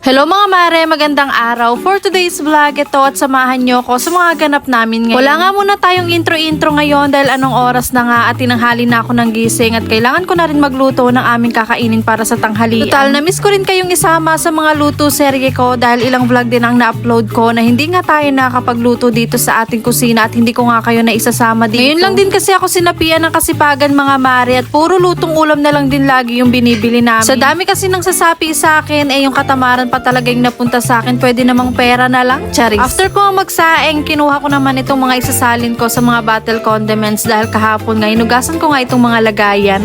Hello mga mare, magandang araw. For today's vlog ito at samahan nyo ko sa mga ganap namin ngayon. Wala nga muna tayong intro ngayon dahil anong oras na nga at tinanghali na ako ng gising at kailangan ko na rin magluto ng aming kakainin para sa tanghalian. Total, na-miss ko rin kayong isama sa mga luto serye ko dahil ilang vlog din ang na-upload ko na hindi nga tayo nakakapagluto dito sa ating kusina at hindi ko nga kayo na isasama dito. Ngayon lang din kasi ako sinapian ng kasipagan mga mare at puro lutong ulam na lang din lagi yung binibili namin. Sa dami kasi ng sasapi sa akin yung katamaran pa talagang napunta sa akin, pwede namang pera na lang, charis. After ko magsaing, kinuha ko naman itong mga isasalin ko sa mga battle condiments dahil kahapon nga, inugasan ko nga itong mga lagayan.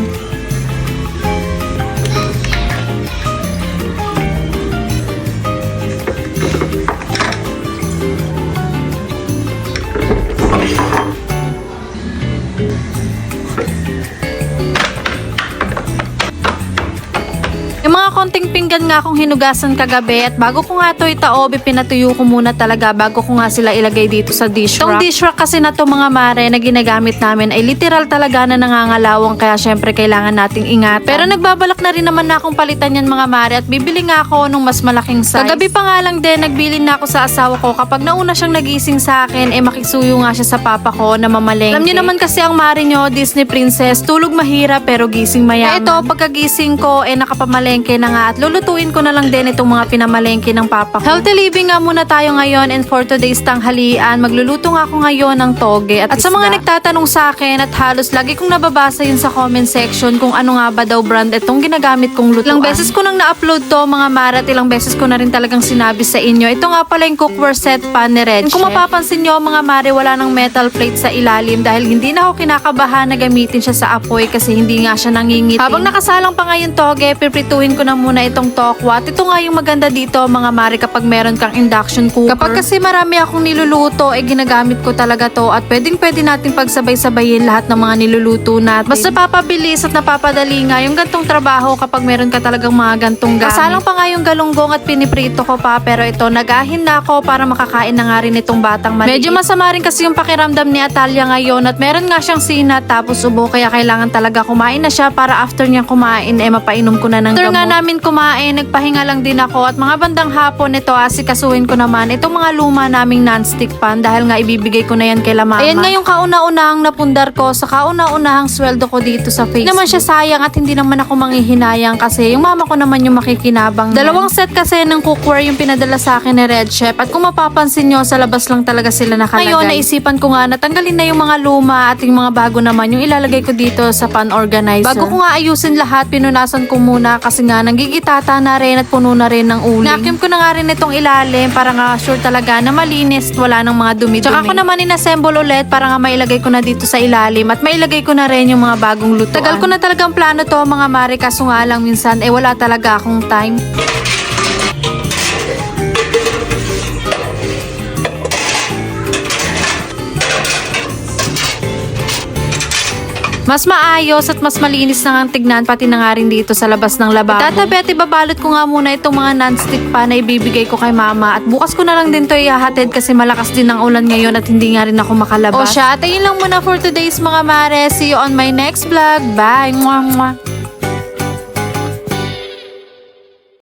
Yung mga konting pinggan nga akong hinugasan kagabi at bago ko nga ito itaob, pinatuyo ko muna talaga bago ko nga sila ilagay dito sa dish rack. Itong dish rack kasi na to mga mare na ginagamit namin ay literal talaga na nangangalawang kaya syempre kailangan nating ingatan. Pero nagbabalak na rin naman na akong palitan yan mga mare at bibili nga ako nung mas malaking size. Kagabi pa nga lang din, nagbili na ako sa asawa ko kapag nauna siyang nagising sa akin, makisuyo nga siya sa papa ko na mamalengke. Alam niyo naman kasi ang mare nyo, Disney princess, tulog mahirap pero gising mayaman. Ito, pagkagising ko, nakapamalengke na nga at lulutuin ko na lang din itong mga pinamalengke ng papa ko. Healthy living nga muna tayo ngayon and for today's tanghalian, magluluto nga ako ngayon ng toge at sa mga nagtatanong sa akin at halos lagi kong nababasa yun sa comment section kung ano nga ba daw brand itong ginagamit kong lutuan. Ilang beses ko nang na-upload to mga mare at ilang beses ko na rin talagang sinabi sa inyo. Ito nga pala yung cookware set pan ni Red Chef. Kung mapapansin nyo mga mare, wala ng metal plate sa ilalim dahil hindi na ako kinakabahan na gamitin siya sa apoy kasi hindi nga siya nangingiti. Habang nakasalang pa nga yung toge, piprituhin ko na muna itong tokwat. Ito nga yung maganda dito mga mare kapag meron kang induction cooker. Kapag kasi marami akong niluluto, ginagamit ko talaga to at pwede natin pagsabay-sabayin lahat ng mga niluluto natin. Mas napapabilis at napapadali nga yung gantong trabaho kapag meron ka talagang mga gantong gamit. Kasalang pa nga yung galunggong at piniprito ko pa pero ito nagahin na ako para makakain na nga rin itong batang maliit. Medyo masama rin kasi yung pakiramdam ni Atalia ngayon at meron nga siyang sinat tapos ubo kaya kailangan talaga kumain na siya para after niya kumain mapainom ko na ng gamot. After nga namin kumain, nagpahinga lang din ako at mga bandang hapon ito asikasuhin ko naman itong mga luma naming non-stick pan dahil nga ibibigay ko na yan kay la mama. Ayan nga yung kauna-unahang napundar ko sa kauna-unahang sweldo ko dito sa Facebook. Hindi naman siya sayang at hindi naman ako manghihinayang kasi yung mama ko naman yung makikinabang. Dalawang set kasi ng cookware yung pinadala sa akin ni Red Chef at kung mapapansin nyo sa labas lang talaga sila nakalagay. Ngayon naisipan ko nga natanggalin na yung mga luma at yung mga bago naman yung ilalagay ko dito sa pan organizer. Bago ko nga ayusin lahat, pinunasan ko muna kasi nga nanggigitata na rin at puno na rin ng uling. Nakim ko na nga rin itong ilalim para nga sure talaga na malinis, wala ng mga dumi-dumi. Tsaka ko naman inassemble ulit para nga mailagay ko na dito sa ilalim at mailagay ko na rin yung mga bagong lutuan. Tagal ko na talagang plano to mga mare kaso nga lang minsan wala talaga akong time. Mas maayos at mas malinis na nga tignan pati na nga rin dito sa labas ng lababo. Tatabi at ibabalot ko nga muna itong mga non-stick pa na ibibigay ko kay mama at bukas ko na lang din to ihahatid kasi malakas din ang ulan ngayon at hindi nga rin ako makalabas. O siya, at ayun lang muna for today's mga mare. See you on my next vlog. Bye! Mwah, mwah.